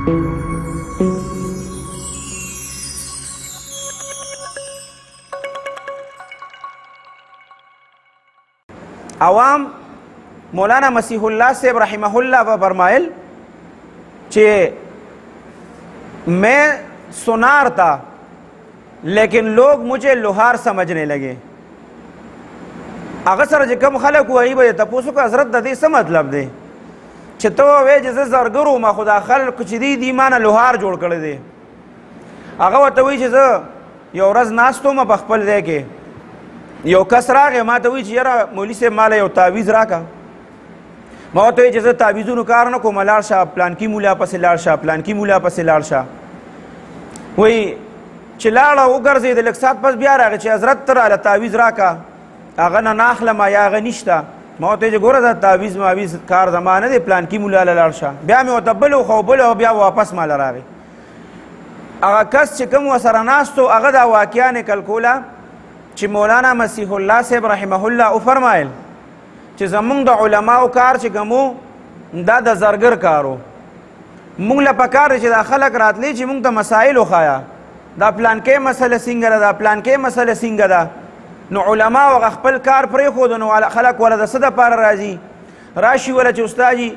عوام مولانا مسیح اللہ صاحب رحمہ اللہ و فرمائل کہ میں سونار تھا لیکن لوگ مجھے لوہار سمجھنے لگے. هغه سره چې کوم خلک وایي به یې تپوس وکړه حضرت د دې څه مطلب دی چې ته ووایې چې زه زرګر وم خو دا خلک چې دي ما نه لوهار جوړ کړی دی. هغه ورته وایي چې زه یو ورځ ناست وم په خپل ځای کې یو کس راغی ما ته وایي چې یاره مولي صاحب ماله یو تعویض راکړه. ما ورته وایي چې زه تعویضونو کار نه کوم لاړ شه پلانکي مولا پسې لاړ شه پلانکي مولا پسې لاړ شه. وایي چې لاړه وګرځېد لږ ساعت پس بیا راغی چې حضرت ته راله تعویض راکړه هغه نه ناخلم یا هغه نشته. ما ورته چې ګوره دا تعویض ماویض کار زما نه دی پلانکي مولا له لاړ شه. بیا مې ورته بل وښو بل او بیا واپس ماله راغی. هغه کس چې کوم ورسره ناست و هغه دا واقعه نقل کوله چې مولانا مسیح الله صاحب رحمه الله وفرمایل چې زمونږ د علماو کار چې کوم دا د زرګر کارو مونږ له پکار دی چې دا خلک راتلی چې مونږ ته مسایل وښایه دا پلانکۍ مسله څنګه ده دا پلانکۍ مسله څنګه ده. نو علما هغه خپل کار پرېښود نو خلک وله د څه دپاره راځي راشي وله چې استاد جي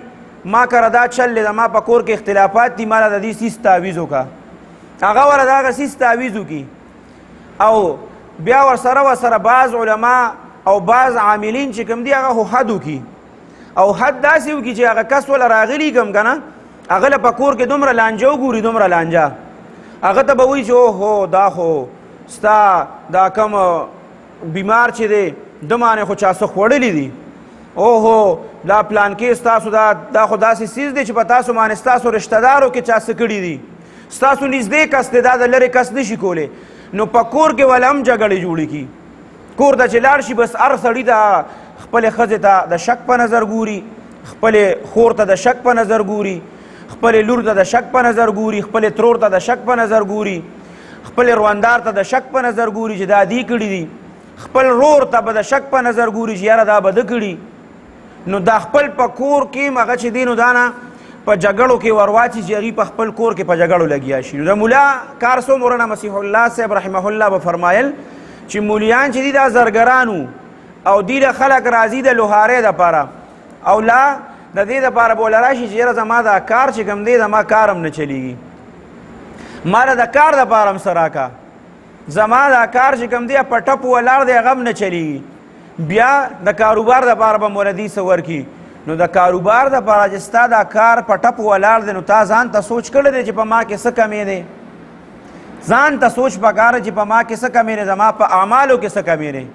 ما کره دا چل دی زما په کور کې اختلافات دي ما له د دې سیس تعویض وکړه. هغه وله د هغه سیس تعویض وکړي او بیا ورسره بعض علما او بعض عاملین چې کوم دي هغه خو حد وکړي او حد داسې وکړي چې هغه کس وله راغلي کوم که نه هغه له په کور کې دومره لانجه وګوري دومره لانجه هغه ته به وایي چې اوهو دا خو ستا دا کم بیمار چې دی ده باندې خو چا څه خوړلي دي اوهو دا پلانکې ستاسو دا خو داسې څیز دی چې په تاسو باندې ستاسو رشته دارو کې چا څه کړي دي ستاسو نږدې کس دی دا د لرې کس نشي کولی. نو په کور کې ول هم جګړې جوړې کړي کور ته چې لاړ شي بس هر سړي ته خپلې ښځې ته د شک په نظر ګوري خپلې خور ته د شک په نظر ګوري خپلې لور ته د شک په نظر ګوري خپلې ترور ته د شک په نظر ګوري خپلې رواندار ته د شک په نظر ګوري چې دا دې کړي دي خپل رور ته به د شک په نظر ګوري چې یاره دا به ده کړي. نو دا خپل په کور کې هغه چې دی نو دا نه په جګړو کې ورواچي چې هغوی په خپل کور کې په جګړو لګیا شي. نو د ملا کار څو مولانا مسیح الله صاحب رحمه الله به فرمایل چې مولیان چې دي دا زرګرانو او دی له خلک راځي د لوهارۍ دپاره او لا د دې دپاره به وله راشي چې یاره زما دا کار چې کوم دی زما کار هم نه چلیږي ما له د کار دپاره هم څه راکړه زما دا کار چې کوم دی په ټپو ولاړ دی هغه هم نه چلیږي بیا د کاروبار دپاره به موله دې څه ورکړي. نو د کاروبار دپاره چې ستا دا کار په ټپو ولاړ دی نو تا ځان ته سوچ کړی دی چې په ما کې څه کمی دی ځان ته سوچ پکار چې په ما کې څه کمی دی زما په اعمالو کې څه کمی دی.